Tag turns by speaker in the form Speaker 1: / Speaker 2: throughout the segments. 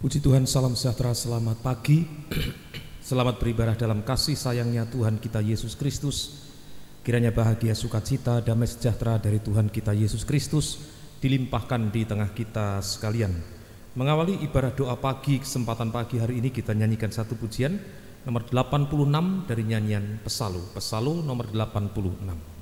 Speaker 1: Puji Tuhan, salam sejahtera, selamat pagi. Selamat beribadah dalam kasih sayangnya Tuhan kita Yesus Kristus. Kiranya bahagia, sukacita, damai sejahtera dari Tuhan kita Yesus Kristus dilimpahkan di tengah kita sekalian. Mengawali ibadah doa pagi, kesempatan pagi hari ini kita nyanyikan satu pujian nomor 86 dari nyanyian Pesalu nomor 86.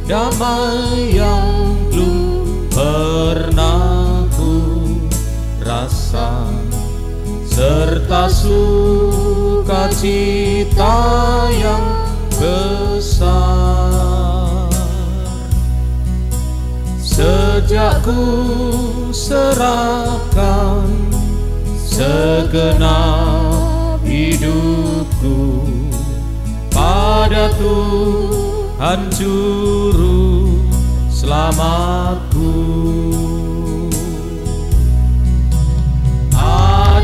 Speaker 2: Damai yang belum pernah ku rasa, serta sukacita yang besar. Sejak ku serahkan segenap hidupku pada Tuhan Juru Selamatku.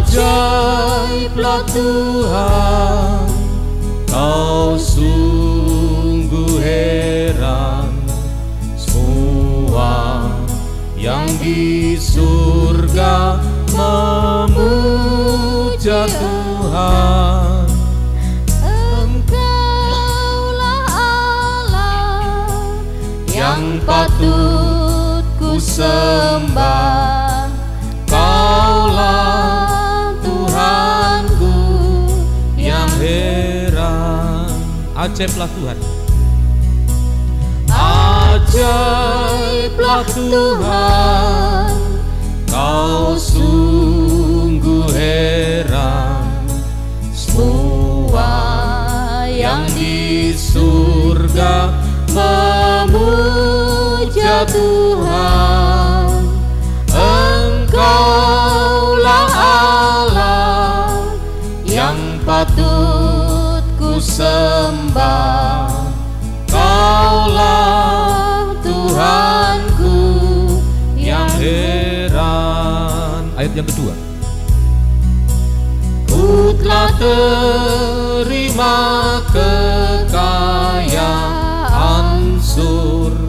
Speaker 2: Ajaiblah Tuhan, Kau sungguh heran. Semua yang di surga memuja Tuhan. Yang patut ku sembah, Kaulah Tuhanku yang heran.
Speaker 1: Ajaiblah Tuhan,
Speaker 2: ajaiblah Tuhan, Kau sungguh heran. Semua yang di surga memuja Tuhan. Engkaulah Allah yang patut ku sembah, Kaulah Tuhanku yang
Speaker 1: heran. Ayat yang kedua.
Speaker 2: Ku telah terima kekayaan surgawi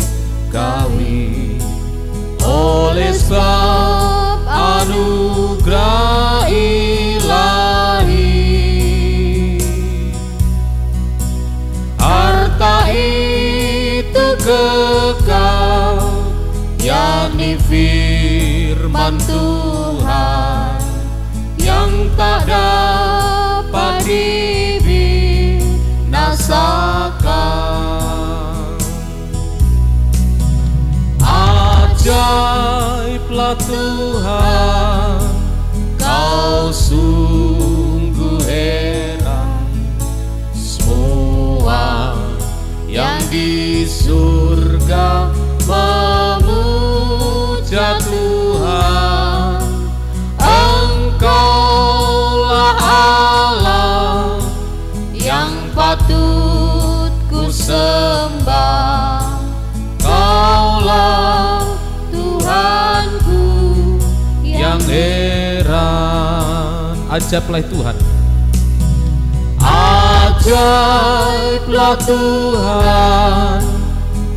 Speaker 2: oleh sebab anugerah ilahi. Harta itu kekal, yakni firman Tuhan yang tak dapat dibinasakan. Ajaiblah Tuhan, Kau sungguh heran. Semua yang di surga memuja Tuhan. Engkaulah Allah yang patut ku sembah, Kaulah Tuhanku yang heran.
Speaker 1: Ajaiblah Tuhan,
Speaker 2: ajaiblah Tuhan,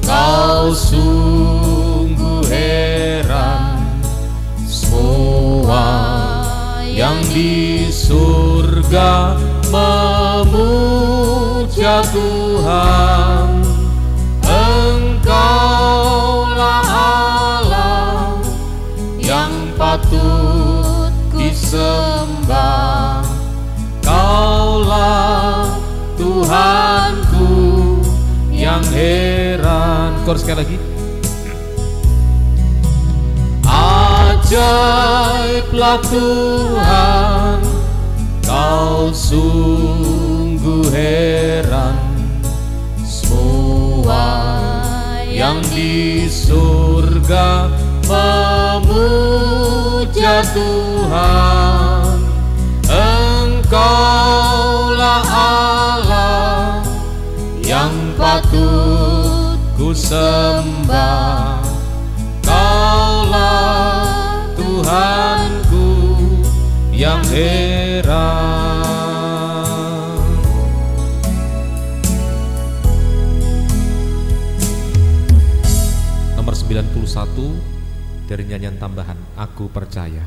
Speaker 2: Kau sungguh heran. Semua yang di surga memuja Tuhan. Engkaulah Allah yang patut disembah, Kaulah Tuhanku yang heran.
Speaker 1: Chorus sekali lagi.
Speaker 2: Ajaiblah Tuhan, Kau sungguh heran. Semua yang di surga memuja Tuhan. Engkaulah Allah yang patut ku sembah, Kaulah Tuhanku
Speaker 1: heran. Nomor 91 dari nyanyian tambahan, Aku Percaya.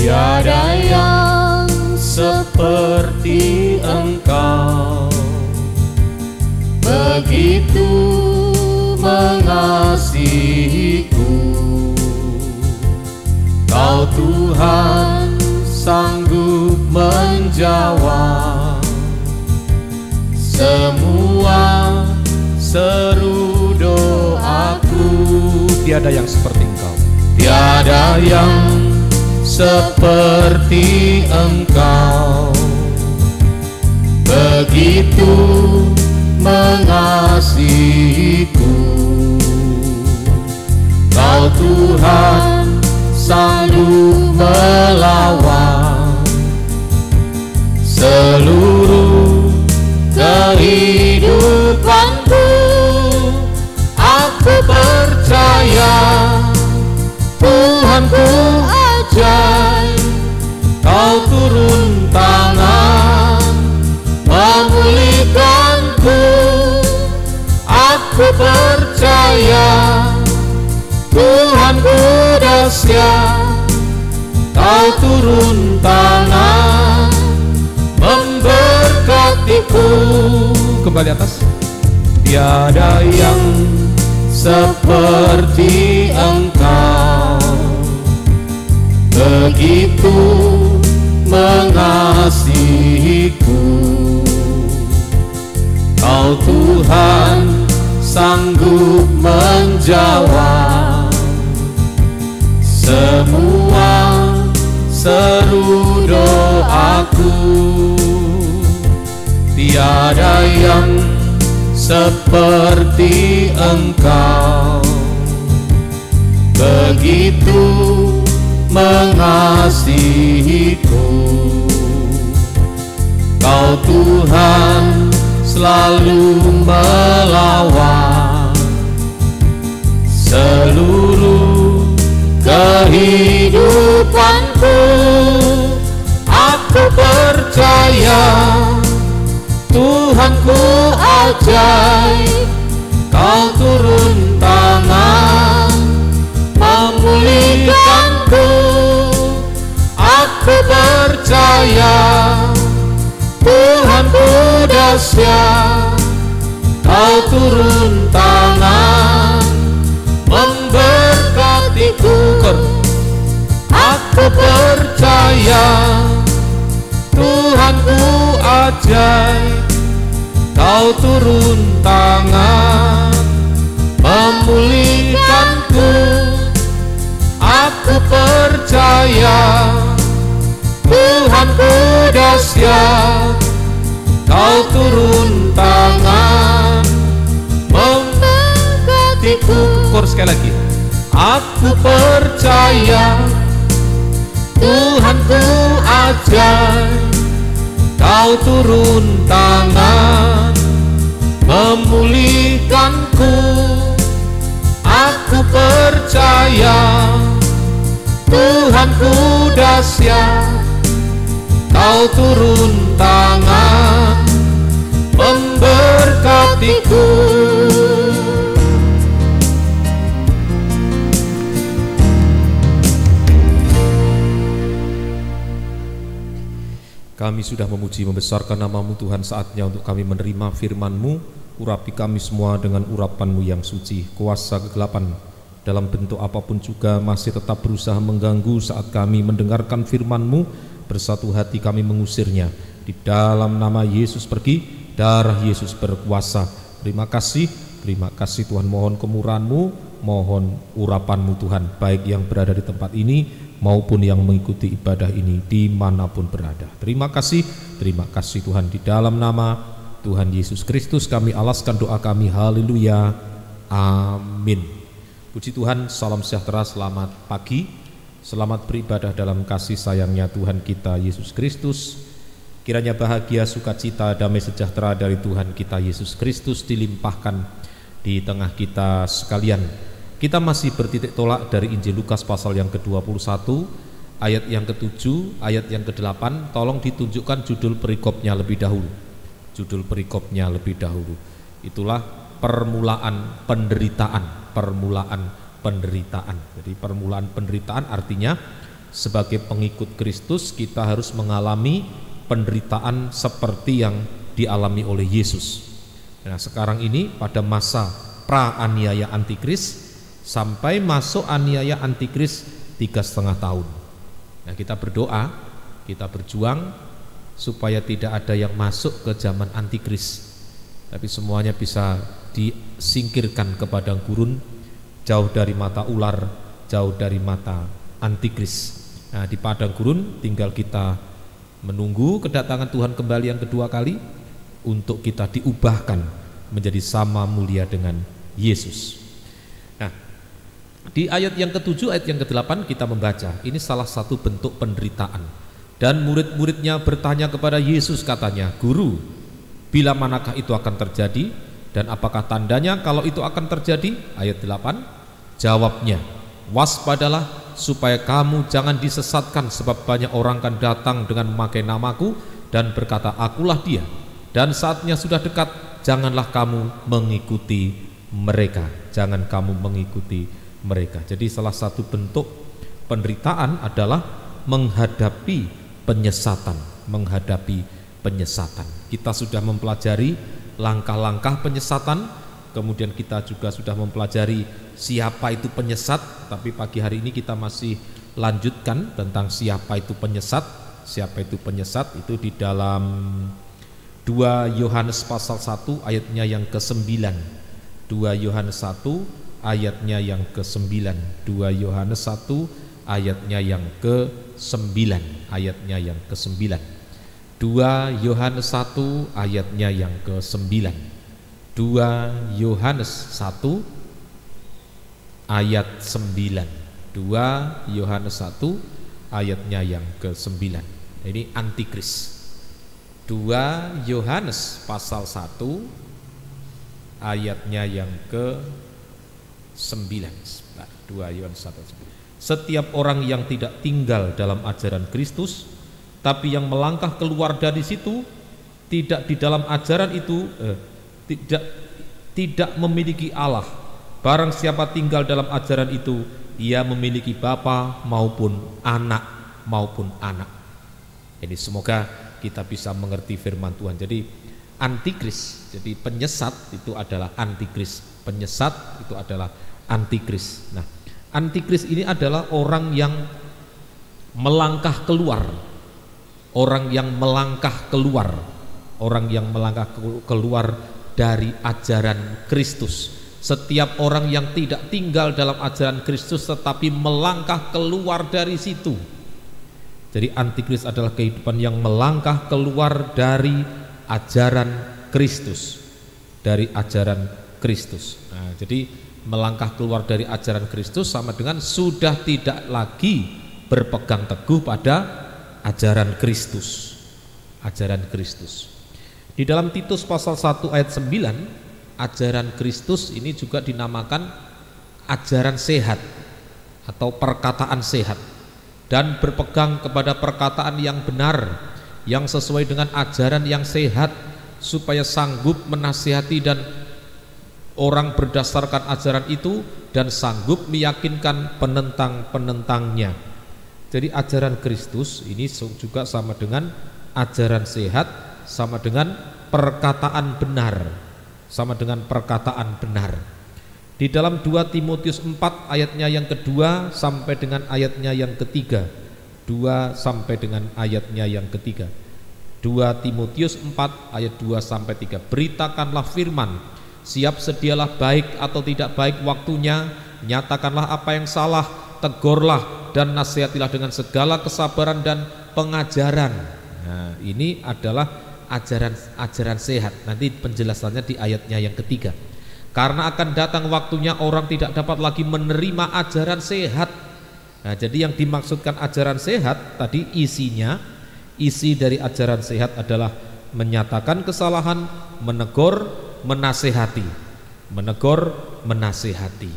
Speaker 2: Tiada yang seperti Engkau, begitu mengasihiku. Kau Tuhan sanggup menjawab semua seru doaku.
Speaker 1: Tiada yang seperti Engkau,
Speaker 2: tiada yang seperti Engkau, begitu mengasihiku. Kau Tuhan sanggup melawan seluruh kehidupanku. Aku percaya Tuhanku ajaib, Kau turun tangan memulihkanku. Aku percaya Tuhanku dahsyat, Kau turun tangan memberkatiku.
Speaker 1: Kembali atas.
Speaker 2: Tiada yang seperti Engkau, begitu mengasihiku. Kau Tuhan sanggup menjawab semua seru doaku. Tiada yang seperti Engkau, begitu mengasihiku. Kau Tuhan selalu melawan seluruh kehidupanku. Aku percaya Tuhanku ajaib, Kau turun tangan memulihkanku. Aku percaya Tuhanku dahsyat, Kau turun tangan memberkatiku. Aku percaya Tuhanku ajaib, Kau turun tangan memulihkanku. Aku percaya Tuhanku dahsyat, Kau turun tangan memberkatiku.
Speaker 1: Kor sekali lagi.
Speaker 2: Aku percaya Tuhanku ajaib, Kau turun tangan memulihkanku. Aku percaya Tuhanku dahsyat, Kau turun tangan memberkatiku.
Speaker 1: Kami sudah memuji membesarkan nama-Mu Tuhan, saatnya untuk kami menerima firman-Mu. Urapi kami semua dengan urapan-Mu yang suci. Kuasa kegelapan dalam bentuk apapun juga masih tetap berusaha mengganggu saat kami mendengarkan firman-Mu. Bersatu hati kami mengusirnya. Di dalam nama Yesus pergi, darah Yesus berkuasa. Terima kasih Tuhan. Mohon kemurahan-Mu, mohon urapan-Mu Tuhan, baik yang berada di tempat ini maupun yang mengikuti ibadah ini dimanapun berada. Terima kasih Tuhan. Di dalam nama Tuhan Yesus Kristus kami alaskan doa kami. Haleluya, amin. Puji Tuhan, salam sejahtera, selamat pagi. Selamat beribadah dalam kasih sayangnya Tuhan kita Yesus Kristus. Kiranya bahagia, sukacita, damai sejahtera dari Tuhan kita Yesus Kristus dilimpahkan di tengah kita sekalian. Kita masih bertitik tolak dari Injil Lukas pasal yang ke-21, ayat yang ke-7, ayat yang ke-8. Tolong ditunjukkan judul perikopnya lebih dahulu. Judul perikopnya lebih dahulu. Itulah permulaan penderitaan. Permulaan penderitaan. Jadi permulaan penderitaan artinya sebagai pengikut Kristus kita harus mengalami penderitaan seperti yang dialami oleh Yesus. Nah, sekarang ini pada masa pra-aniaya antikris sampai masuk aniaya antikris 3,5 tahun. Nah, kita berdoa, kita berjuang supaya tidak ada yang masuk ke zaman antikris, tapi semuanya bisa disingkirkan ke padang gurun, jauh dari mata ular, jauh dari mata antikris. Nah, di padang gurun tinggal kita menunggu kedatangan Tuhan kembali yang kedua kali untuk kita diubahkan menjadi sama mulia dengan Yesus. Nah, di ayat yang ke-7, ayat yang ke-8 kita membaca, ini salah satu bentuk penderitaan. Dan murid-muridnya bertanya kepada Yesus, katanya, "Guru, bila manakah itu akan terjadi? Dan apakah tandanya kalau itu akan terjadi?" Ayat 8, jawabnya, "Waspadalah supaya kamu jangan disesatkan, sebab banyak orang akan datang dengan memakai namaku dan berkata, akulah dia. Dan saatnya sudah dekat, janganlah kamu mengikuti mereka." Jangan kamu mengikuti mereka. Jadi salah satu bentuk penderitaan adalah menghadapi penyesatan. Menghadapi penyesatan. Kita sudah mempelajari langkah-langkah penyesatan, kemudian kita juga sudah mempelajari siapa itu penyesat, tapi pagi hari ini kita masih lanjutkan tentang siapa itu penyesat. Siapa itu penyesat itu di dalam 2 Yohanes pasal 1 ayatnya yang ke-9. 2 Yohanes 1 ayatnya yang ke-9. 2 Yohanes 1 ayatnya yang ke-9. Ayatnya yang ke-9. 2 Yohanes 1 ayatnya yang ke-9. 2 Yohanes 1 ayat 9. 2 Yohanes 1 ayatnya yang ke-9. Ini antikris. 2 Yohanes pasal 1 ayatnya yang ke-9. 2 Yohanes 1:9. Setiap orang yang tidak tinggal dalam ajaran Kristus, tapi yang melangkah keluar dari situ, tidak di dalam ajaran itu, tidak memiliki Allah. Barang siapa tinggal dalam ajaran itu, ia memiliki bapa maupun anak. Jadi semoga kita bisa mengerti firman Tuhan. Jadi antikris, jadi penyesat itu adalah antikris. Penyesat itu adalah antikris. Nah, antikris ini adalah orang yang melangkah keluar. Orang yang melangkah keluar. Orang yang melangkah keluar dari ajaran Kristus. Setiap orang yang tidak tinggal dalam ajaran Kristus tetapi melangkah keluar dari situ. Jadi antikris adalah kehidupan yang melangkah keluar dari ajaran Kristus. Dari ajaran Kristus. Nah, jadi melangkah keluar dari ajaran Kristus sama dengan sudah tidak lagi berpegang teguh pada ajaran Kristus. Ajaran Kristus. Di dalam Titus pasal 1 ayat 9, ajaran Kristus ini juga dinamakan ajaran sehat atau perkataan sehat, dan berpegang kepada perkataan yang benar, yang sesuai dengan ajaran yang sehat, supaya sanggup menasihati dan orang berdasarkan ajaran itu, dan sanggup meyakinkan penentang-penentangnya. Jadi ajaran Kristus ini juga sama dengan ajaran sehat, sama dengan perkataan benar, sama dengan perkataan benar. Di dalam 2 Timotius 4 ayatnya yang kedua sampai dengan ayatnya yang ketiga. 2 sampai dengan ayatnya yang ketiga. 2 Timotius 4 ayat 2 sampai 3. Beritakanlah firman, siap sedialah baik atau tidak baik waktunya, nyatakanlah apa yang salah, tegurlah dan nasihatilah dengan segala kesabaran dan pengajaran. Nah, ini adalah ajaran sehat. Nanti penjelasannya di ayatnya yang ketiga. Karena akan datang waktunya orang tidak dapat lagi menerima ajaran sehat. Nah, jadi yang dimaksudkan ajaran sehat tadi isi dari ajaran sehat adalah menyatakan kesalahan, menegur, menasehati. Menegur, menasehati.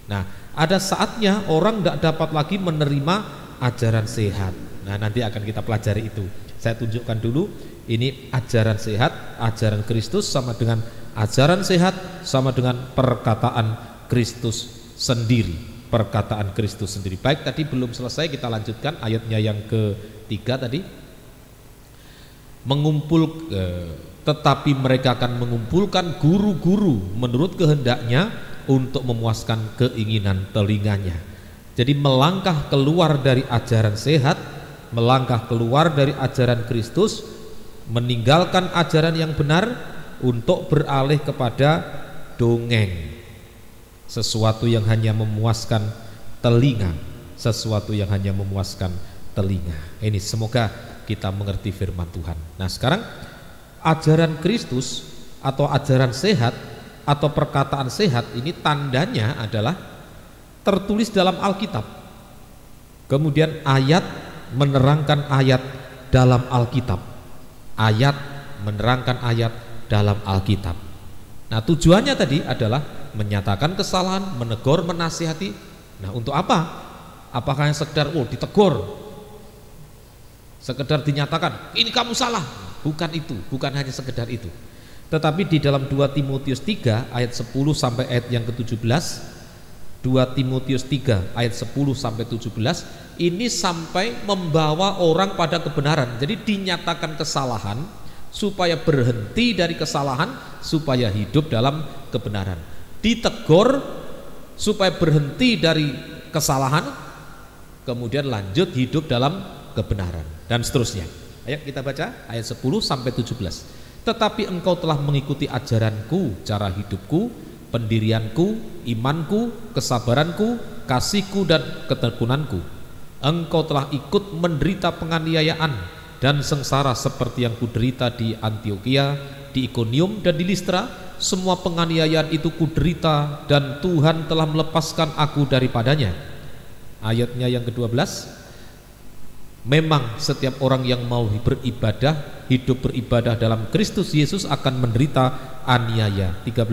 Speaker 1: Nah, ada saatnya orang tidak dapat lagi menerima ajaran sehat. Nah, nanti akan kita pelajari itu. Saya tunjukkan dulu, ini ajaran sehat, ajaran Kristus sama dengan ajaran sehat sama dengan perkataan Kristus sendiri. Perkataan Kristus sendiri. Baik, tadi belum selesai, kita lanjutkan ayatnya yang ketiga tadi. Tetapi mereka akan mengumpulkan guru-guru menurut kehendaknya untuk memuaskan keinginan telinganya. Jadi melangkah keluar dari ajaran sehat, melangkah keluar dari ajaran Kristus, meninggalkan ajaran yang benar untuk beralih kepada dongeng, sesuatu yang hanya memuaskan telinga, sesuatu yang hanya memuaskan telinga. Ini semoga kita mengerti firman Tuhan. Nah, sekarang ajaran Kristus atau ajaran sehat atau perkataan sehat ini tandanya adalah tertulis dalam Alkitab. Kemudian ayat menerangkan ayat dalam Alkitab. Ayat menerangkan ayat dalam Alkitab. Nah, tujuannya tadi adalah menyatakan kesalahan, menegur, menasihati. Nah, untuk apa? Apakah yang sekedar ditegur, sekedar dinyatakan ini kamu salah? Bukan itu, bukan hanya sekedar itu. Tetapi di dalam 2 Timotius 3 ayat 10 sampai ayat yang ke-17, 2 Timotius 3 ayat 10 sampai 17, ini sampai membawa orang pada kebenaran. Jadi dinyatakan kesalahan supaya berhenti dari kesalahan, supaya hidup dalam kebenaran. Ditegur supaya berhenti dari kesalahan, kemudian lanjut hidup dalam kebenaran, dan seterusnya. Ayo kita baca ayat 10 sampai 17. Tetapi engkau telah mengikuti ajaranku, cara hidupku, pendirianku, imanku, kesabaranku, kasihku, dan ketekunanku. Engkau telah ikut menderita penganiayaan dan sengsara seperti yang kuderita di Antiokhia, di Ikonium, dan di Listra. Semua penganiayaan itu kuderita dan Tuhan telah melepaskan aku daripadanya. Ayatnya yang ke-12. Memang setiap orang yang mau beribadah, hidup beribadah dalam Kristus Yesus akan menderita aniaya. 13.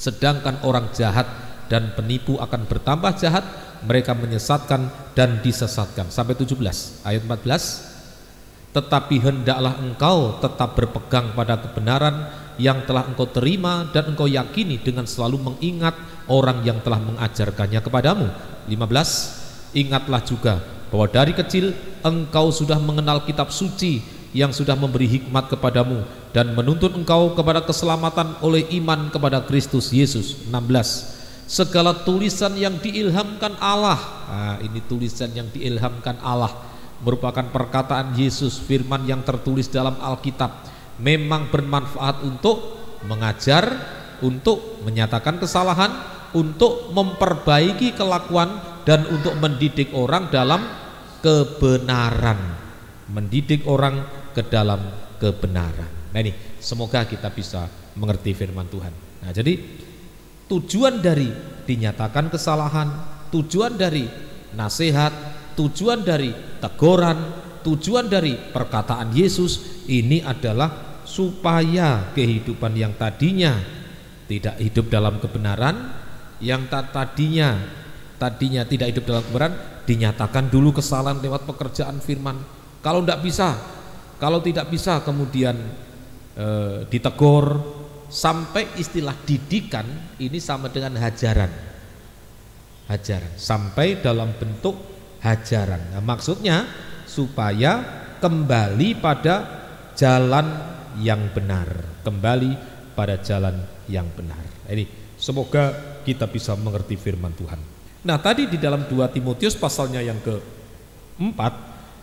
Speaker 1: Sedangkan orang jahat dan penipu akan bertambah jahat, mereka menyesatkan dan disesatkan. Sampai 17. Ayat 14. Tetapi hendaklah engkau tetap berpegang pada kebenaran yang telah engkau terima dan engkau yakini dengan selalu mengingat orang yang telah mengajarkannya kepadamu. 15. Ingatlah juga bahwa dari kecil engkau sudah mengenal kitab suci yang sudah memberi hikmat kepadamu dan menuntun engkau kepada keselamatan oleh iman kepada Kristus Yesus. 16. Segala tulisan yang diilhamkan Allah, ini tulisan yang diilhamkan Allah, merupakan perkataan Yesus, firman yang tertulis dalam Alkitab, memang bermanfaat untuk mengajar, untuk menyatakan kesalahan, untuk memperbaiki kelakuan, dan untuk mendidik orang dalam kebenaran, mendidik orang ke dalam kebenaran. Nah, ini semoga kita bisa mengerti firman Tuhan. Nah, jadi tujuan dari dinyatakan kesalahan, tujuan dari nasihat, tujuan dari teguran, tujuan dari perkataan Yesus ini adalah supaya kehidupan yang tadinya tidak hidup dalam kebenaran, yang tadinya tidak hidup dalam kebenaran, dinyatakan dulu kesalahan lewat pekerjaan firman. Kalau tidak bisa kemudian ditegur, sampai istilah didikan ini sama dengan hajaran, sampai dalam bentuk hajaran. Nah, maksudnya supaya kembali pada jalan yang benar, kembali pada jalan yang benar. Ini semoga kita bisa mengerti firman Tuhan. Nah, tadi di dalam 2 Timotius pasalnya yang ke-4,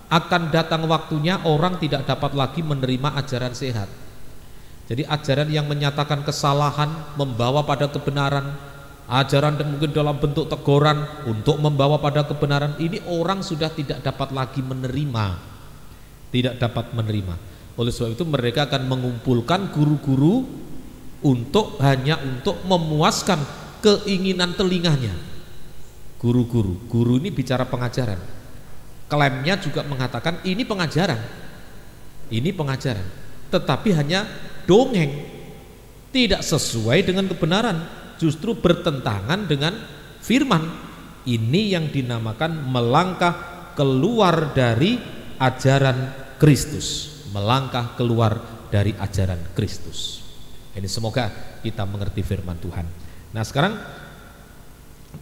Speaker 1: akan datang waktunya orang tidak dapat lagi menerima ajaran sehat. Jadi ajaran yang menyatakan kesalahan membawa pada kebenaran, ajaran dan mungkin dalam bentuk teguran untuk membawa pada kebenaran, ini orang sudah tidak dapat lagi menerima, tidak dapat menerima. Oleh sebab itu mereka akan mengumpulkan guru-guru hanya untuk memuaskan keinginan telinganya. Guru ini bicara pengajaran. Klaimnya juga mengatakan ini pengajaran, tetapi hanya dongeng, tidak sesuai dengan kebenaran, justru bertentangan dengan firman. Ini yang dinamakan melangkah keluar dari ajaran Kristus, melangkah keluar dari ajaran Kristus. Ini semoga kita mengerti firman Tuhan. Nah sekarang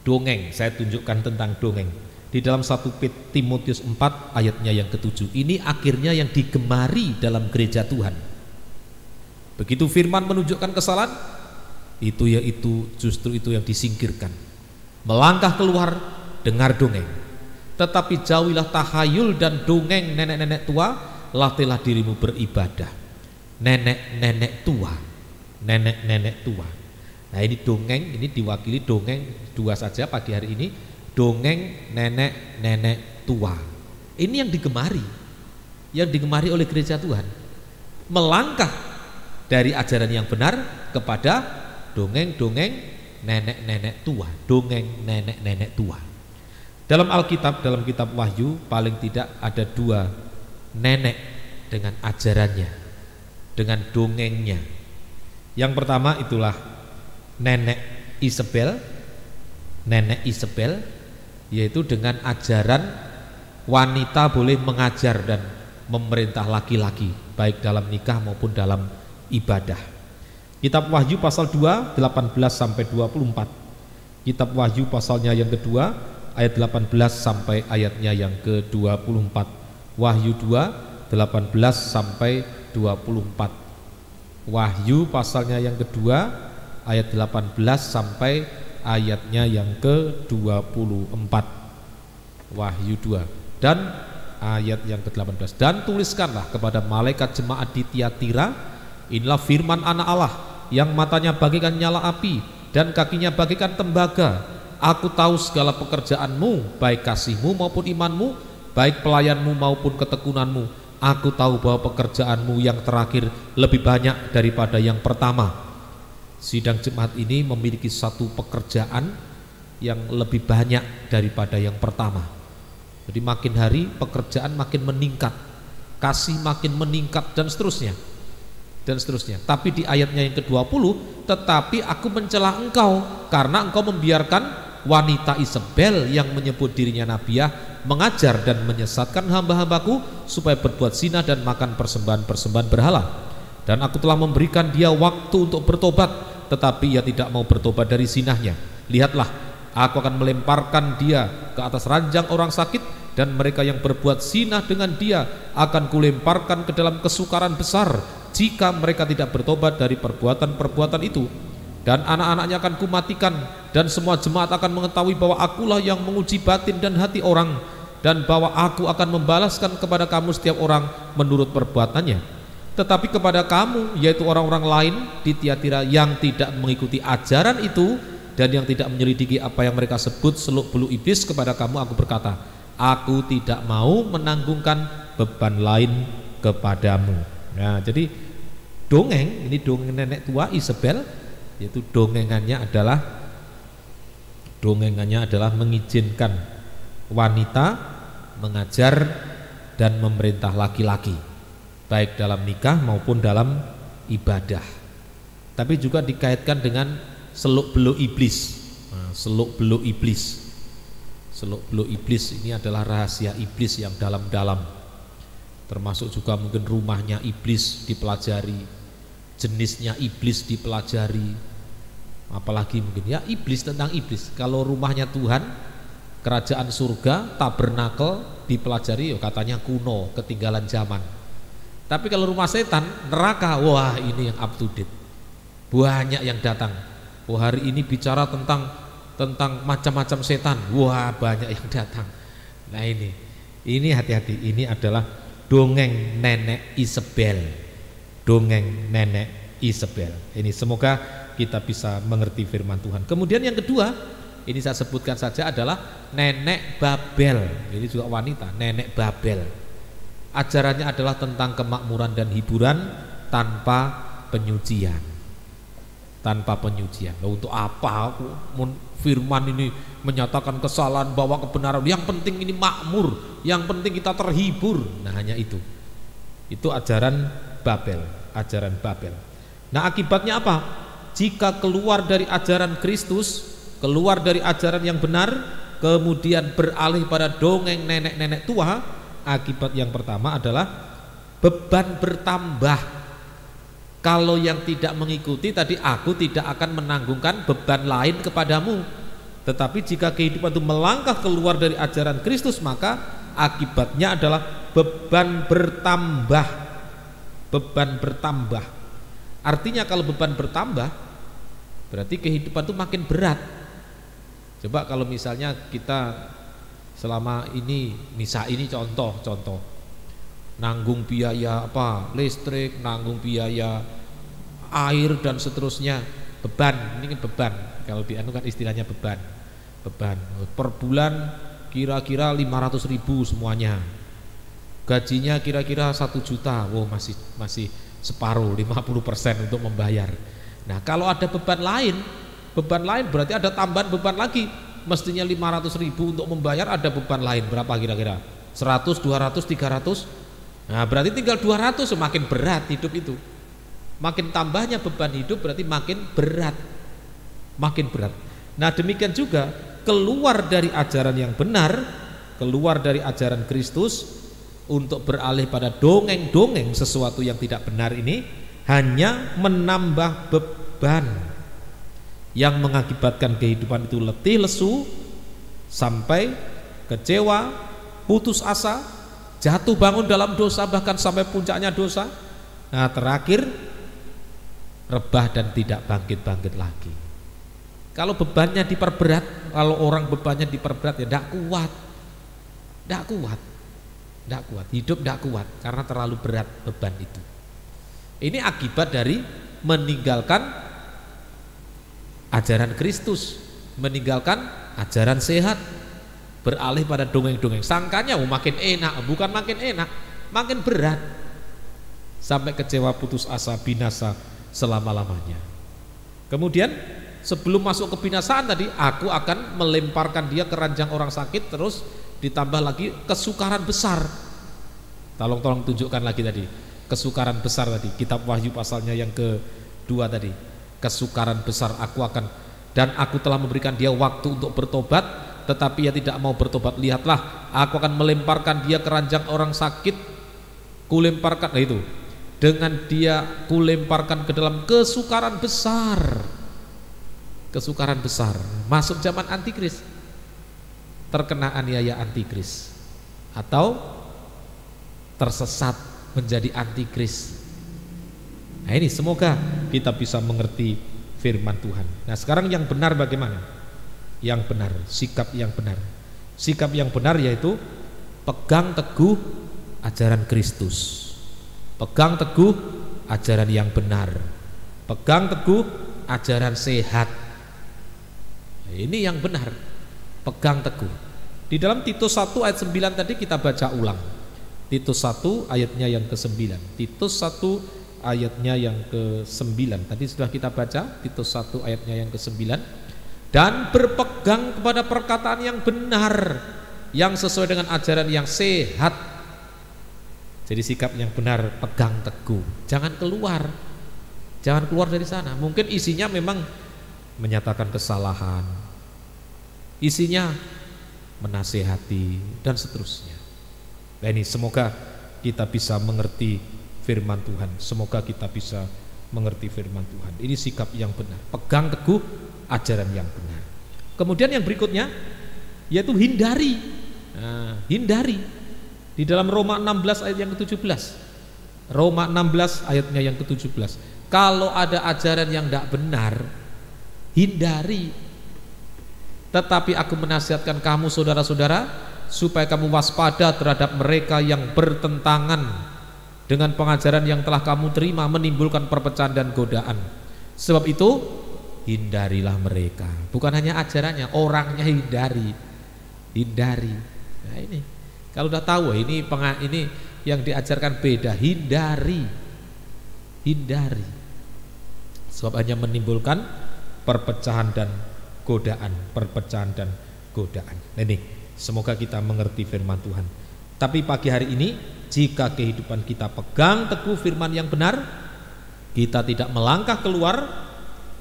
Speaker 1: dongeng, saya tunjukkan tentang dongeng di dalam 1 Timotius 4 ayatnya yang ke-7. Ini akhirnya yang digemari dalam gereja Tuhan. Begitu firman menunjukkan kesalahan, justru itu yang disingkirkan. Melangkah keluar, dengar dongeng. Tetapi jauhilah tahayul dan dongeng nenek-nenek tua, latihlah dirimu beribadah. Nenek-nenek tua. Nah ini dongeng, ini diwakili dongeng dua saja pagi hari ini. Dongeng nenek-nenek tua. Ini yang digemari oleh gereja Tuhan. Melangkah dari ajaran yang benar kepada dongeng-dongeng nenek-nenek tua, dongeng nenek-nenek tua. Dalam Alkitab, dalam kitab Wahyu, paling tidak ada 2 nenek dengan ajarannya, dengan dongengnya. Yang pertama itulah nenek Isabel, yaitu dengan ajaran wanita boleh mengajar dan memerintah laki-laki, baik dalam nikah maupun dalam ibadah. Kitab Wahyu pasal 2 18 sampai 24. Kitab Wahyu pasalnya yang kedua ayat 18 sampai ayatnya yang ke-24. Wahyu 2 18 sampai 24. Wahyu pasalnya yang kedua ayat 18 sampai ayatnya yang ke-24. Wahyu 2 dan ayat yang ke-18. Dan tuliskanlah kepada malaikat jemaat di Tiatira, inilah firman anak Allah yang matanya bagaikan nyala api dan kakinya bagaikan tembaga. Aku tahu segala pekerjaanmu, baik kasihmu maupun imanmu, baik pelayanmu maupun ketekunanmu. Aku tahu bahwa pekerjaanmu yang terakhir lebih banyak daripada yang pertama. Sidang jemaat ini memiliki satu pekerjaan yang lebih banyak daripada yang pertama. Jadi makin hari pekerjaan makin meningkat, kasih makin meningkat dan seterusnya. Tapi di ayatnya yang ke-20, tetapi aku mencela engkau karena engkau membiarkan wanita Isabel yang menyebut dirinya nabiah mengajar dan menyesatkan hamba-hambaku supaya berbuat zina dan makan persembahan-persembahan berhala. Dan aku telah memberikan dia waktu untuk bertobat, tetapi ia tidak mau bertobat dari zinahnya. Lihatlah, aku akan melemparkan dia ke atas ranjang orang sakit, dan mereka yang berbuat zina dengan dia akan kulemparkan ke dalam kesukaran besar jika mereka tidak bertobat dari perbuatan-perbuatan itu. Dan anak-anaknya akan kumatikan, dan semua jemaat akan mengetahui bahwa akulah yang menguji batin dan hati orang, dan bahwa aku akan membalaskan kepada kamu setiap orang menurut perbuatannya. Tetapi kepada kamu, yaitu orang-orang lain di Tiatira yang tidak mengikuti ajaran itu dan yang tidak menyelidiki apa yang mereka sebut seluk-beluk iblis, kepada kamu aku berkata, aku tidak mau menanggungkan beban lain kepadamu. Nah, jadi dongeng, ini dongeng nenek tua Isabel, yaitu dongengannya adalah mengizinkan wanita mengajar dan memerintah laki-laki, baik dalam nikah maupun dalam ibadah. Tapi juga dikaitkan dengan seluk-beluk iblis. Nah, seluk-beluk iblis ini adalah rahasia iblis yang dalam-dalam, termasuk juga mungkin rumahnya iblis dipelajari, jenisnya iblis dipelajari, apalagi mungkin ya iblis tentang iblis. Kalau rumahnya Tuhan, kerajaan surga, tabernakel dipelajari, ya katanya kuno, ketinggalan zaman. Tapi kalau rumah setan, neraka, wah ini yang up to date, banyak yang datang. Oh hari ini bicara tentang macam-macam setan, wah banyak yang datang. Nah ini hati-hati, ini adalah dongeng nenek Isabel, dongeng nenek Isabel. Ini semoga kita bisa mengerti firman Tuhan. Kemudian yang kedua, ini saya sebutkan saja, adalah nenek Babel. Ini juga wanita, nenek Babel. Ajarannya adalah tentang kemakmuran dan hiburan tanpa penyucian. tanpa penyucian. Loh, untuk apa aku firman ini menyatakan kesalahan bahwa kebenaran? Yang penting ini makmur, yang penting kita terhibur. Nah, hanya itu. Itu ajaran Babel, ajaran Babel. Nah, akibatnya apa? Jika keluar dari ajaran Kristus, keluar dari ajaran yang benar, kemudian beralih pada dongeng nenek-nenek tua, akibat yang pertama adalah beban bertambah. Kalau yang tidak mengikuti tadi, aku tidak akan menanggungkan beban lain kepadamu. Tetapi jika kehidupan itu melangkah keluar dari ajaran Kristus, maka akibatnya adalah beban bertambah. Beban bertambah. Artinya kalau beban bertambah, berarti kehidupan itu makin berat. Coba kalau misalnya kita selama ini, misal ini contoh nanggung biaya listrik, nanggung biaya air dan seterusnya, beban. Ini kan beban, kalau di anu kan istilahnya beban per bulan kira-kira 500.000 semuanya, gajinya kira-kira 1 juta. Wow, masih separuh, 50% untuk membayar. Nah, kalau ada beban lain berarti ada tambahan beban lagi. Mestinya 500.000 untuk membayar, ada beban lain berapa kira-kira? 100, 200, 300. Nah, berarti tinggal 200. Semakin berat hidup itu. Makin tambahnya beban hidup berarti makin berat. Makin berat. Nah, demikian juga keluar dari ajaran yang benar, keluar dari ajaran Kristus untuk beralih pada dongeng-dongeng sesuatu yang tidak benar ini hanya menambah beban yang mengakibatkan kehidupan itu letih lesu sampai kecewa, putus asa, jatuh bangun dalam dosa, bahkan sampai puncaknya dosa. Nah, terakhir rebah dan tidak bangkit-bangkit lagi. Kalau bebannya diperberat, kalau orang bebannya diperberat, ya tidak kuat, hidup tidak kuat karena terlalu berat beban itu. Ini akibat dari meninggalkan ajaran Kristus, meninggalkan ajaran sehat, beralih pada dongeng-dongeng. Sangkanya makin enak, bukan makin enak, makin berat, sampai kecewa, putus asa, binasa selama-lamanya. Kemudian sebelum masuk kebinasaan tadi, aku akan melemparkan dia ke ranjang orang sakit, terus ditambah lagi kesukaran besar. Tolong tunjukkan lagi tadi kesukaran besar tadi, kitab Wahyu pasalnya yang kedua tadi. Kesukaran besar, dan aku telah memberikan dia waktu untuk bertobat, tetapi ia tidak mau bertobat. Lihatlah, aku akan melemparkan dia ke ranjang orang sakit, kulemparkan, nah itu, dengan dia kulemparkan ke dalam kesukaran besar. Kesukaran besar, masuk zaman antikris, terkena aniaya antikris, atau tersesat menjadi antikris. Nah, ini semoga kita bisa mengerti firman Tuhan. Nah, sekarang yang benar bagaimana? Yang benar, sikap yang benar. Sikap yang benar yaitu pegang teguh ajaran Kristus, pegang teguh ajaran yang benar, pegang teguh ajaran sehat. Nah, ini yang benar, pegang teguh. Di dalam Titus 1 ayat 9 tadi kita baca ulang. Titus 1 ayatnya yang ke-9. Titus 1 ayatnya yang ke-9 tadi sudah kita baca. Titus 1 ayatnya yang ke-9. Dan berpegang kepada perkataan yang benar, yang sesuai dengan ajaran yang sehat. Jadi sikap yang benar, pegang teguh, jangan keluar dari sana. Mungkin isinya memang menyatakan kesalahan, isinya menasehati dan seterusnya. Nah, ini semoga kita bisa mengerti firman Tuhan. Semoga kita bisa mengerti firman Tuhan. Ini sikap yang benar, pegang teguh ajaran yang benar. Kemudian yang berikutnya yaitu hindari. Nah, hindari. Di dalam Roma 16 ayat yang ke-17. Roma 16 ayatnya yang ke-17. Kalau ada ajaran yang tidak benar, hindari. Tetapi aku menasihatkan kamu saudara-saudara, supaya kamu waspada terhadap mereka yang bertentangan dengan pengajaran yang telah kamu terima, menimbulkan perpecahan dan godaan. Sebab itu hindarilah mereka. Bukan hanya ajarannya, orangnya hindari. Nah, ini kalau udah tahu ini yang diajarkan beda, hindari. Sebab hanya menimbulkan perpecahan dan godaan, perpecahan dan godaan. Ini semoga kita mengerti firman Tuhan. Tapi pagi hari ini, jika kehidupan kita pegang teguh firman yang benar, kita tidak melangkah keluar,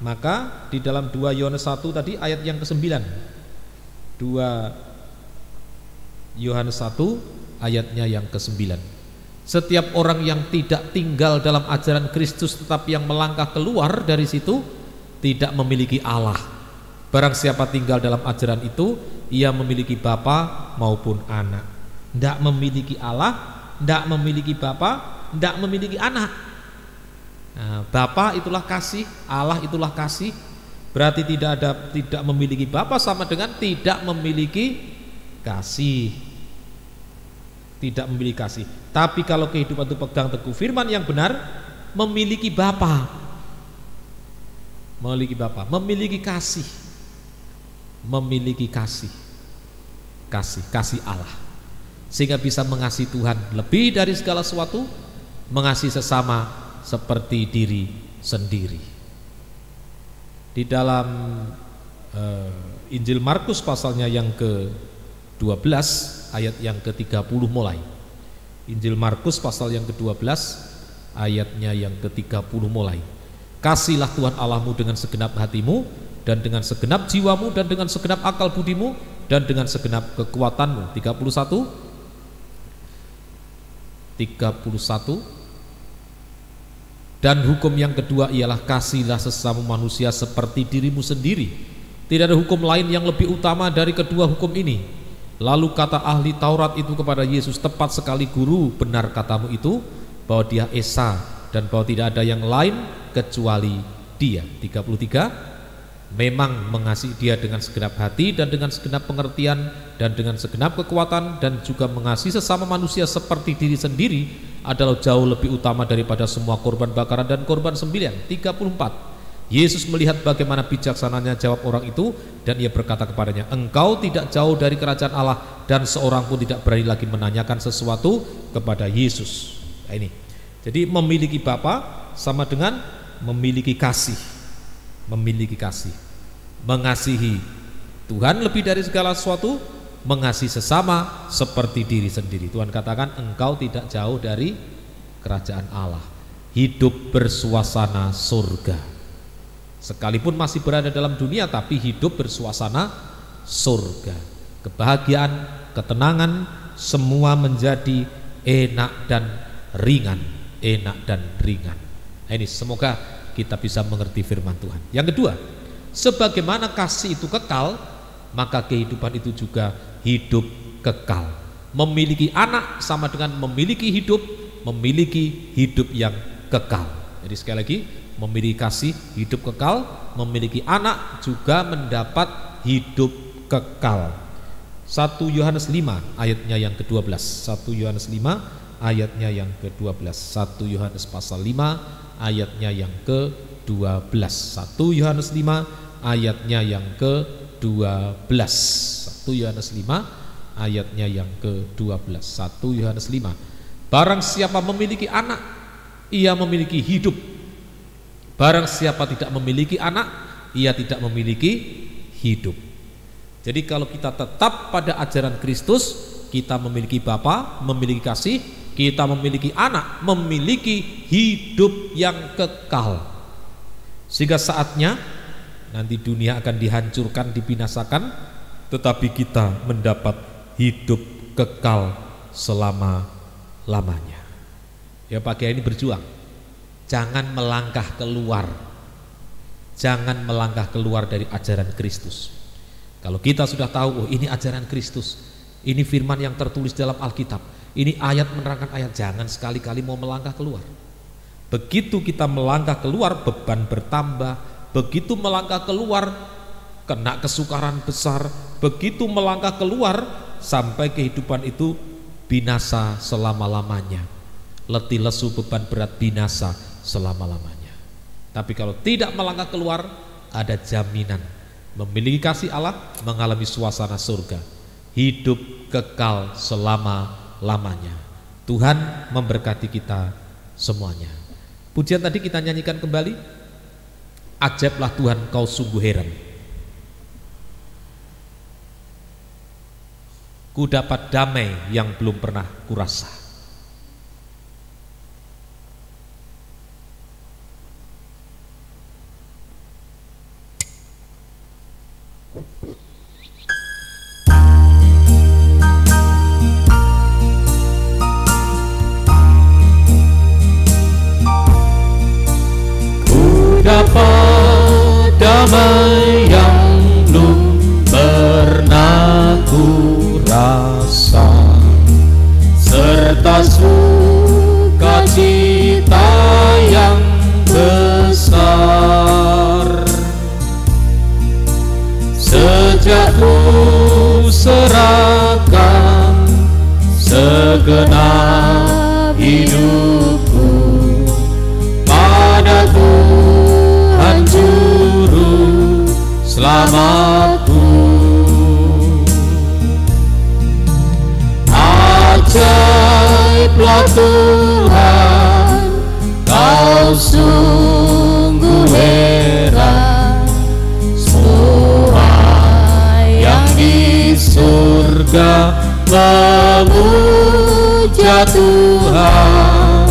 Speaker 1: maka di dalam 2 Yohanes 1 tadi ayat yang ke-9, 2 Yohanes 1 ayatnya yang ke-9, setiap orang yang tidak tinggal dalam ajaran Kristus tetapi yang melangkah keluar dari situ tidak memiliki Allah. Barang siapa tinggal dalam ajaran itu, ia memiliki bapa maupun anak. Tidak memiliki Allah, tidak memiliki bapa, tidak memiliki anak. Nah, Bapa itulah kasih, Allah itulah kasih. Berarti tidak memiliki Bapa sama dengan tidak memiliki kasih. Tidak memiliki kasih. Tapi kalau kehidupan itu pegang teguh firman yang benar, memiliki Bapa. Memiliki Bapa, memiliki kasih. Memiliki kasih. Kasih Allah. Sehingga bisa mengasihi Tuhan lebih dari segala sesuatu, mengasihi sesama seperti diri sendiri. Di dalam Injil Markus pasalnya yang ke-12 ayat yang ke-30 mulai. Injil Markus pasal yang ke-12 ayatnya yang ke-30 mulai. Kasihlah Tuhan Allahmu dengan segenap hatimu dan dengan segenap jiwamu dan dengan segenap akal budimu dan dengan segenap kekuatanmu. 31 Dan hukum yang kedua ialah kasihlah sesama manusia seperti dirimu sendiri. Tidak ada hukum lain yang lebih utama dari kedua hukum ini. Lalu kata ahli Taurat itu kepada Yesus, tepat sekali guru, benar katamu itu, bahwa dia Esa dan bahwa tidak ada yang lain kecuali dia. 33 Memang mengasihi dia dengan segenap hati dan dengan segenap pengertian dan dengan segenap kekuatan dan juga mengasihi sesama manusia seperti diri sendiri adalah jauh lebih utama daripada semua korban bakaran dan korban sembelihan. 34 Yesus melihat bagaimana bijaksananya jawab orang itu dan ia berkata kepadanya, engkau tidak jauh dari kerajaan Allah. Dan seorang pun tidak berani lagi menanyakan sesuatu kepada Yesus. Nah, ini jadi memiliki Bapa sama dengan memiliki kasih. Memiliki kasih, mengasihi Tuhan lebih dari segala sesuatu, mengasihi sesama seperti diri sendiri. Tuhan katakan engkau tidak jauh dari kerajaan Allah. Hidup bersuasana surga. Sekalipun masih berada dalam dunia, tapi hidup bersuasana surga. Kebahagiaan, ketenangan, semua menjadi enak dan ringan. Enak dan ringan. Nah, ini semoga kita bisa mengerti firman Tuhan. Yang kedua, sebagaimana kasih itu kekal, maka kehidupan itu juga hidup kekal. Memiliki anak sama dengan memiliki hidup yang kekal. Jadi sekali lagi, memiliki kasih, hidup kekal, memiliki anak juga mendapat hidup kekal. 1 Yohanes 5 ayatnya yang ke-12. 1 Yohanes 5 ayatnya yang ke-12. 1 Yohanes pasal 5 ayatnya yang ke-12. 1 Yohanes 5 ayatnya yang ke-12. 1 Yohanes 5 ayatnya yang ke-12. 1 Yohanes 5 Barang siapa memiliki anak, ia memiliki hidup. Barang siapa tidak memiliki anak, ia tidak memiliki hidup. Jadi kalau kita tetap pada ajaran Kristus, kita memiliki Bapa, memiliki kasih, kita memiliki anak, memiliki hidup yang kekal. Sehingga saatnya nanti dunia akan dihancurkan, dibinasakan, tetapi kita mendapat hidup kekal selama-lamanya. Ya, pagi ini berjuang. Jangan melangkah keluar. Jangan melangkah keluar dari ajaran Kristus. Kalau kita sudah tahu, oh ini ajaran Kristus, ini firman yang tertulis dalam Alkitab, ini ayat menerangkan ayat, jangan sekali-kali mau melangkah keluar. Begitu kita melangkah keluar, beban bertambah. Begitu melangkah keluar, kena kesukaran besar. Begitu melangkah keluar, sampai kehidupan itu binasa selama-lamanya. Letih lesu beban berat binasa selama-lamanya. Tapi kalau tidak melangkah keluar, ada jaminan memiliki kasih Allah, mengalami suasana surga, hidup kekal selama-lamanya. Tuhan memberkati kita semuanya. Pujian tadi kita nyanyikan kembali. Ajaiblah Tuhan, kau sungguh heran. Ku dapat damai yang belum pernah kurasa.
Speaker 2: Dapat damai yang belum pernah ku rasa, serta sukacita yang besar. Sejak ku serahkan segenap hidupku pada Tuhan Juru Selamatku. Ajaiblah Tuhan, kau sungguh heran. Semua yang di surga memuja Tuhan.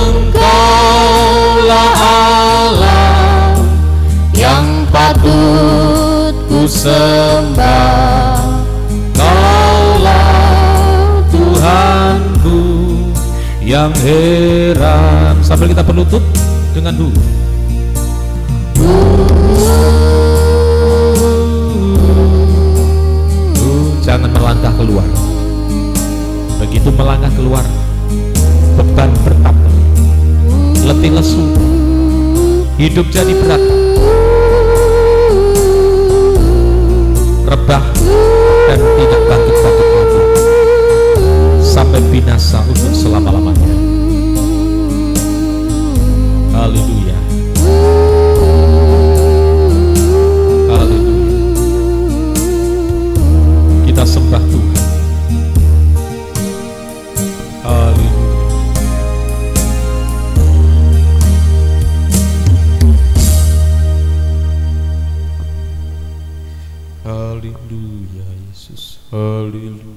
Speaker 2: Engkaulah Allah yang patut ku sembah. Kaulah Tuhanku yang heran.
Speaker 1: Sambil kita penutup dengan dulu. Jangan melangkah keluar. Begitu melangkah keluar, beban bertambah, letih lesu, hidup jadi berat, rebah dan tidak bangkit-bangkit lagi sampai binasa untuk selama-lamanya. Haleluya. Haleluya. Kita sembah Tuhan. Haleluya. Haleluya Yesus. Haleluya.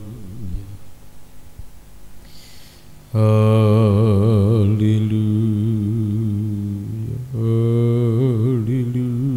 Speaker 1: Haleluya. Haleluya.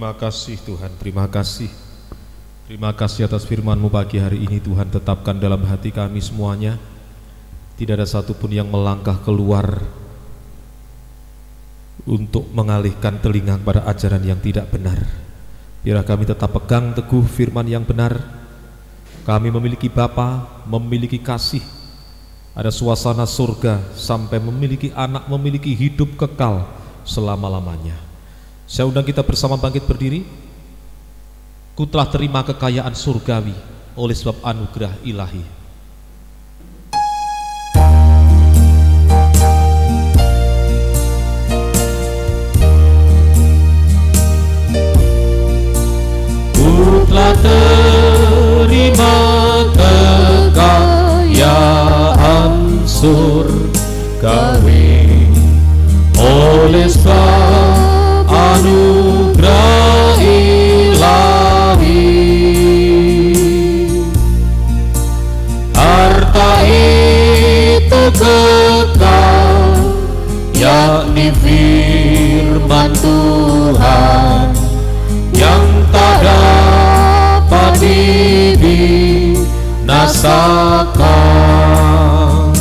Speaker 1: Terima kasih Tuhan, terima kasih. Terima kasih atas firman-Mu pagi hari ini Tuhan, tetapkan dalam hati kami semuanya. Tidak ada satupun yang melangkah keluar untuk mengalihkan telinga pada ajaran yang tidak benar. Biarlah kami tetap pegang teguh firman yang benar. Kami memiliki Bapa, memiliki kasih, ada suasana surga, sampai memiliki anak, memiliki hidup kekal selama-lamanya. Saya undang kita bersama bangkit berdiri. Ku telah terima kekayaan surgawi oleh sebab anugerah ilahi.
Speaker 2: Ku telah terima kekayaan surgawi oleh sebab anugerah ilahi. Harta itu kekal, yakni firman Tuhan yang tak dapat dibinasakan.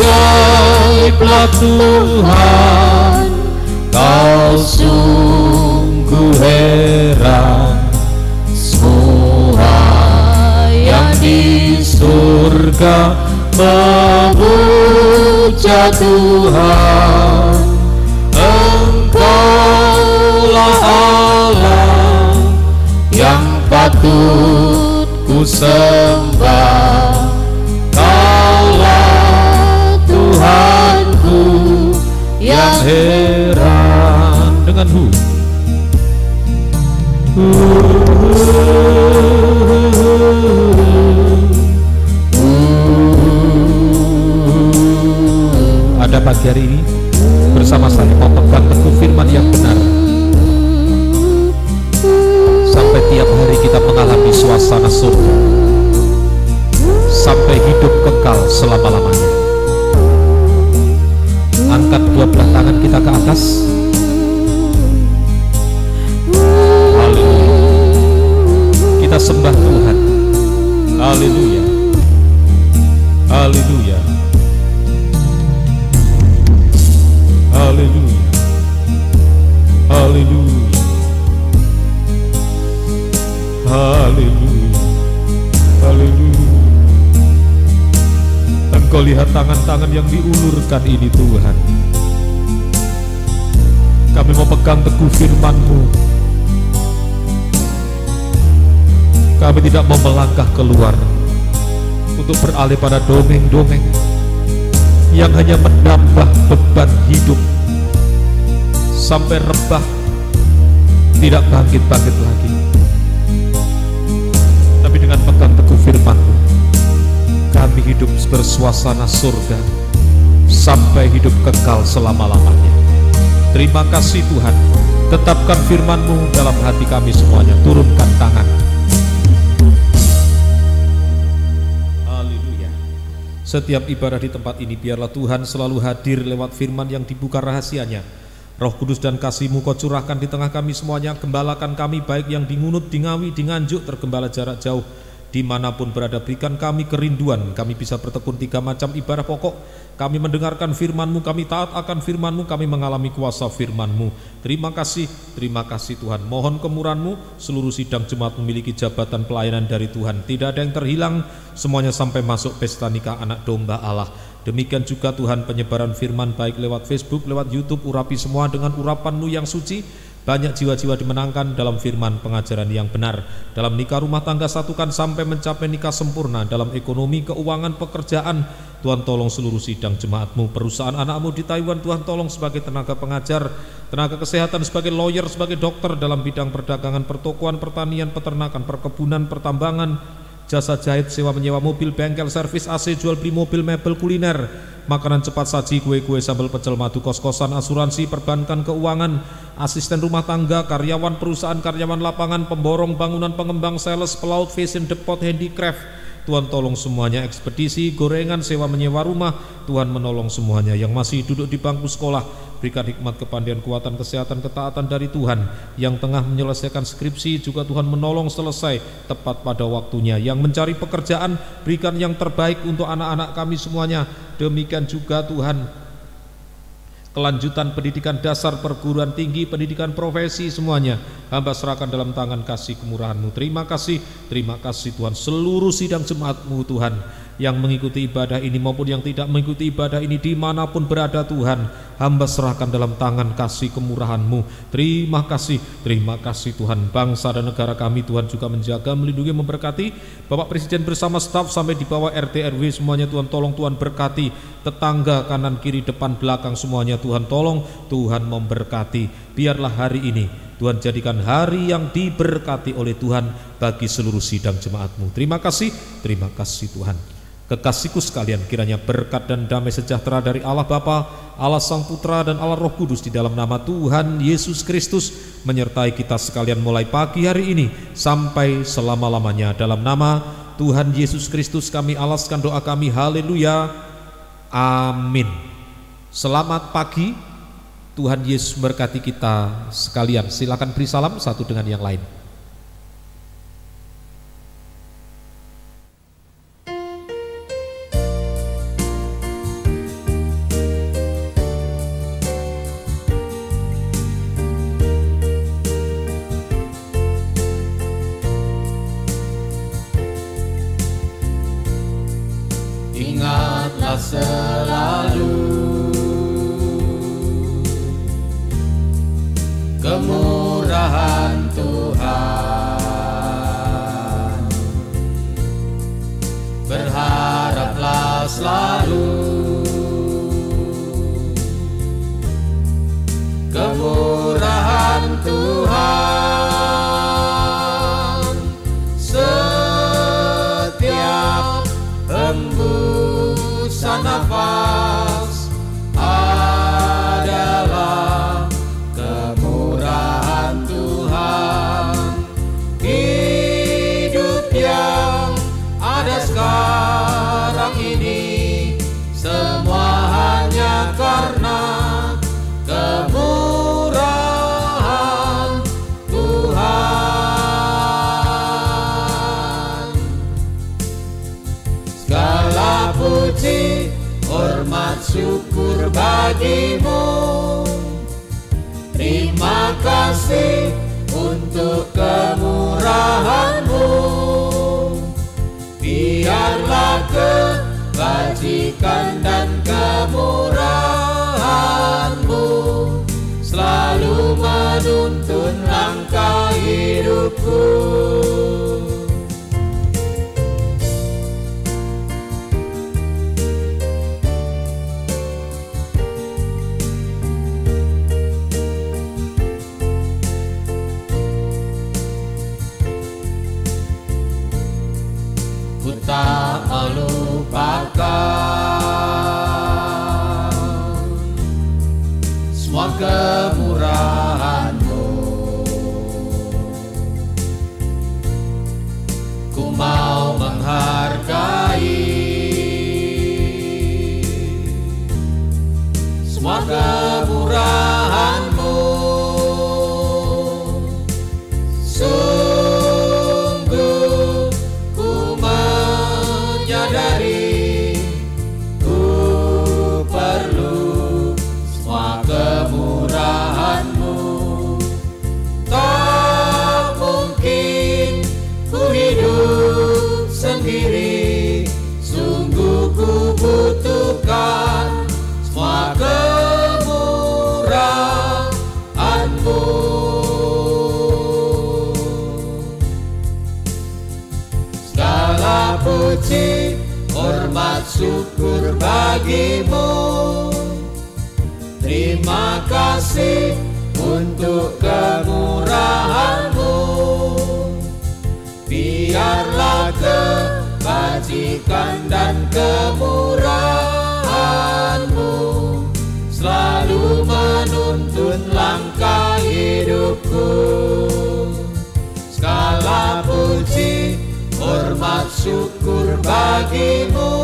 Speaker 2: Ajaiblah Tuhan, kau sungguh heran. Semua yang di surga memuja Tuhan. Engkaulah Allah yang patut ku sembah. Kaulah Tuhanku yang heran. Dengan Ada pagi hari ini bersama saya mau pegang teguh firman yang benar, sampai tiap hari kita mengalami suasana surga, sampai hidup kekal selama-lamanya. Angkat dua belah tangan kita ke atas. Haleluya. Kita sembah Tuhan. Haleluya. Haleluya. Haleluya. Haleluya. Haleluya. Haleluya. Engkau lihat tangan-tangan yang diulurkan ini Tuhan. Kami mau pegang teguh firman-Mu. Kami tidak mau melangkah keluar untuk beralih pada dongeng-dongeng yang hanya menambah beban hidup sampai rebah, tidak bangkit-bangkit lagi. Tapi dengan pegang teguh firman-Mu, kami hidup bersuasana surga sampai hidup kekal selama-lamanya. Terima kasih Tuhan. Tetapkan firman-Mu dalam hati kami semuanya. Turunkan tangan. Haleluya. Setiap ibadah di tempat ini biarlah Tuhan selalu hadir lewat firman yang dibuka rahasianya. Roh Kudus dan kasih-Mu Kau curahkan di tengah kami semuanya. Gembalakan kami baik yang di Ngunut, di Ngawi, di Nganjuk, tergembala jarak jauh, dimanapun berada. Berikan kami kerinduan, kami bisa bertekun 3 macam ibadah pokok. Kami mendengarkan firman-Mu, kami taat akan firman-Mu, kami mengalami kuasa firman-Mu. Terima kasih Tuhan. Mohon kemurahan-Mu, seluruh sidang jemaat memiliki jabatan pelayanan dari Tuhan. Tidak ada yang terhilang, semuanya sampai masuk pesta nikah anak domba Allah. Demikian juga Tuhan penyebaran firman baik lewat Facebook, lewat YouTube, urapi semua dengan urapan-Mu yang suci. Banyak jiwa-jiwa dimenangkan dalam firman pengajaran yang benar. Dalam nikah rumah tangga satukan sampai mencapai nikah sempurna. Dalam ekonomi, keuangan, pekerjaan, Tuhan tolong seluruh sidang jemaat-Mu. Perusahaan anak-Mu di Taiwan, Tuhan tolong sebagai tenaga pengajar, tenaga kesehatan, sebagai lawyer, sebagai dokter. Dalam bidang perdagangan, pertokoan, pertanian, peternakan, perkebunan, pertambangan, jasa jahit, sewa menyewa mobil, bengkel, servis AC, jual beli mobil, mebel, kuliner, makanan cepat saji, kue-kue, sambal pecel, madu, kos-kosan, asuransi, perbankan, keuangan, asisten rumah tangga, karyawan perusahaan, karyawan lapangan, pemborong, bangunan, pengembang, sales, pelaut, fashion, depot, handicraft. Tuhan tolong semuanya. Ekspedisi, gorengan, sewa menyewa rumah, Tuhan menolong semuanya. Yang masih duduk di bangku sekolah, berikan hikmat, kepandaian, kekuatan, kesehatan, ketaatan dari Tuhan. Yang tengah menyelesaikan skripsi juga Tuhan menolong selesai tepat pada waktunya. Yang mencari pekerjaan, berikan yang terbaik untuk anak-anak kami semuanya. Demikian juga Tuhan kelanjutan pendidikan dasar, perguruan tinggi, pendidikan profesi, semuanya hamba serahkan dalam tangan kasih kemurahan-Mu. Terima kasih Tuhan. Seluruh sidang jemaat-Mu Tuhan, yang mengikuti ibadah ini maupun yang tidak mengikuti ibadah ini, dimanapun berada Tuhan, hamba serahkan dalam tangan kasih kemurahan-Mu. Terima kasih Tuhan. Bangsa dan negara kami Tuhan juga menjaga, melindungi, memberkati. Bapak Presiden bersama staf sampai di bawah RT RW semuanya Tuhan tolong, Tuhan berkati. Tetangga kanan kiri depan belakang semuanya Tuhan tolong, Tuhan memberkati. biarlah hari ini Tuhan jadikan hari yang diberkati oleh Tuhan bagi seluruh sidang jemaat-Mu. Terima kasih Tuhan. Kekasihku sekalian, kiranya berkat dan damai sejahtera dari Allah Bapa, Allah Sang Putra dan Allah Roh Kudus di dalam nama Tuhan Yesus Kristus menyertai kita sekalian mulai pagi hari ini sampai selama-lamanya. Dalam nama Tuhan Yesus Kristus kami alaskan doa kami. Haleluya. Amin. Selamat pagi. Tuhan Yesus memberkati kita sekalian. Silakan beri salam satu dengan yang lain.
Speaker 3: Ingatlah selalu kemurahan Tuhan, berharaplah selalu kemurahan Tuhan. Setiap hembusan nafas adalah kemurahan Tuhan. Hidup yang ada sekarang ini semua hanya karena kemurahan Tuhan. Segala puji, hormat, syukur bagimu. Terima kasih untuk kemurahan-Mu. Biarlah kebajikan dan kemurahan-Mu selalu menuntun langkah hidupku. Ku tak melupakan semua kemurahan-Mu. Ku mau menghargai semua kemurahan-Mu. Sungguh ku menyadari ku perlu semua kemurahan-Mu. Tak mungkin ku hidup sendiri, sungguh ku butuhkan semua kemurahan-Mu. Segala puji, hormat, syukur bagimu. Terima kasih untuk kemurahan-Mu. Biarlah kebajikan dan kemurahan-Mu selalu menuntun langkah hidupku. Segala puji, hormat, syukur bagimu.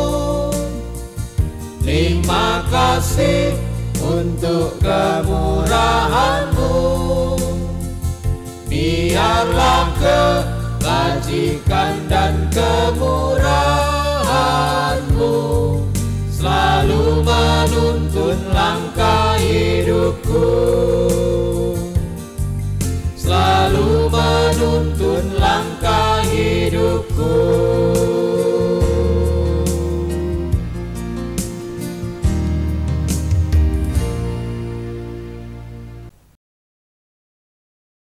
Speaker 3: Terima kasih untuk kemurahan-Mu. Biarlah kebajikan dan kemurahan-Mu selalu menuntun langkah hidupku. Selalu menuntun langkah hidupku.